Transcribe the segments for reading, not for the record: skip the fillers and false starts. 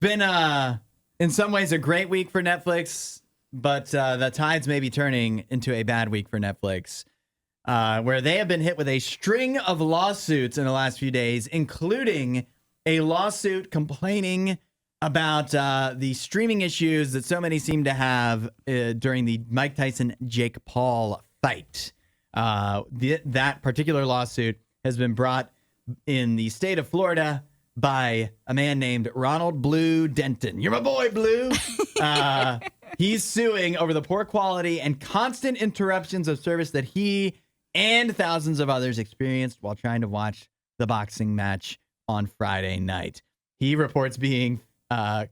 Been in some ways a great week for Netflix, but the tides may be turning into a bad week for Netflix, where they have been hit with a string of lawsuits in the last few days, including a lawsuit complaining about the streaming issues that so many seem to have during the Mike Tyson-Jake Paul fight. That particular lawsuit has been brought in the state of Florida by a man named Ronald Blue Denton. You're my boy, Blue. He's suing over the poor quality and constant interruptions of service that he and thousands of others experienced while trying to watch the boxing match on Friday night. He reports being,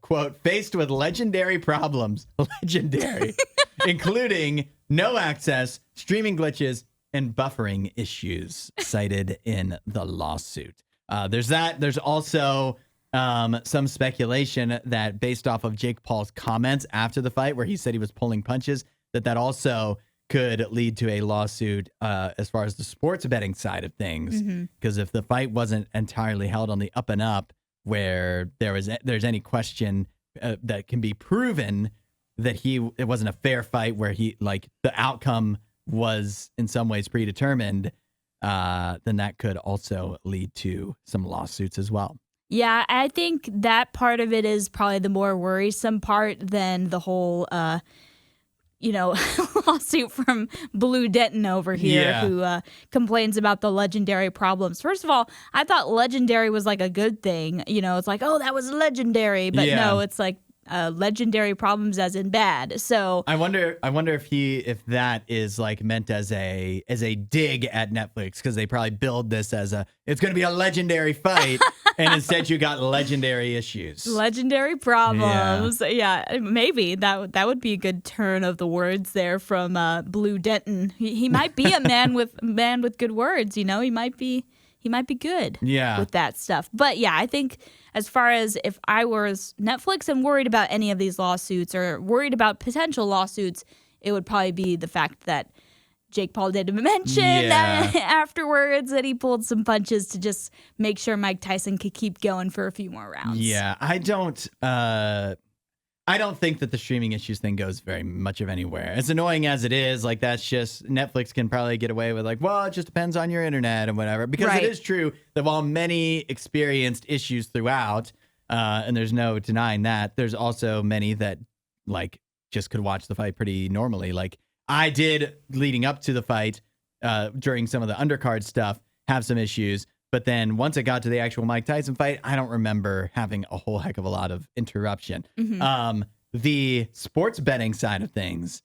quote, faced with legendary problems, including no access, streaming glitches, and buffering issues cited in the lawsuit. There's that. There's also some speculation that based off of Jake Paul's comments after the fight, where he said he was pulling punches, that also could lead to a lawsuit as far as the sports betting side of things. Because if the fight wasn't entirely held on the up and up, where there's any question that can be proven that it wasn't a fair fight, where the outcome was in some ways predetermined, then that could also lead to some lawsuits as well. Yeah, I think that part of it is probably the more worrisome part than the whole, lawsuit from Blue Denton over here, who complains about the legendary problems. First of all, I thought legendary was like a good thing. It's like, oh, that was legendary. But no, it's like legendary problems as in bad. So I wonder if that is like meant as a dig at Netflix, because they probably build this as it's going to be a legendary fight, and instead you got legendary issues, legendary problems. Yeah, maybe that would be a good turn of the words there from Blue Denton. He might be a man with good words. He might be good with that stuff. But yeah, I think as far as if I was Netflix and worried about any of these lawsuits or worried about potential lawsuits, it would probably be the fact that Jake Paul did mention that afterwards that he pulled some punches to just make sure Mike Tyson could keep going for a few more rounds. Yeah, I don't think that the streaming issues thing goes very much of anywhere. As annoying as it is, that's just Netflix can probably get away with it just depends on your internet and whatever. Because it is true that while many experienced issues throughout, and there's no denying that, there's also many that just could watch the fight pretty normally. I did leading up to the fight, during some of the undercard stuff, have some issues. But then once it got to the actual Mike Tyson fight, I don't remember having a whole heck of a lot of interruption. The sports betting side of things,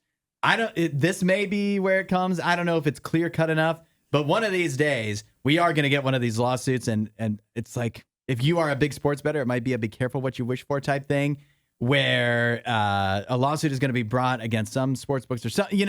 this may be where it comes. I don't know if it's clear cut enough, but one of these days we are going to get one of these lawsuits. And it's like, if you are a big sports bettor, it might be a be careful what you wish for type thing, where a lawsuit is going to be brought against some sports books or something,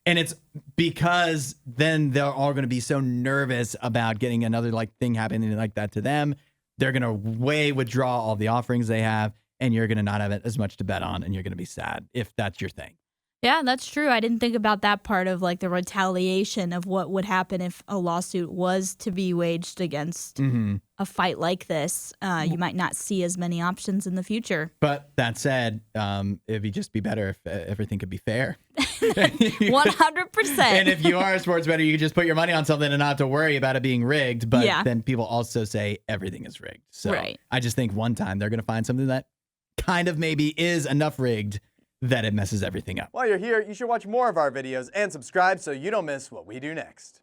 and it's because then they're all going to be so nervous about getting another thing happening like that to them. They're going to withdraw all the offerings they have, and you're going to not have as much to bet on, and you're going to be sad if that's your thing. Yeah, that's true. I didn't think about that part of the retaliation of what would happen if a lawsuit was to be waged against a fight like this. You might not see as many options in the future. But that said, it'd just be better if everything could be fair. 100%. And if you are a sports bettor, you can just put your money on something and not have to worry about it being rigged. But then people also say everything is rigged. So I just think one time they're going to find something that kind of maybe is enough rigged that it messes everything up. While you're here, you should watch more of our videos and subscribe so you don't miss what we do next.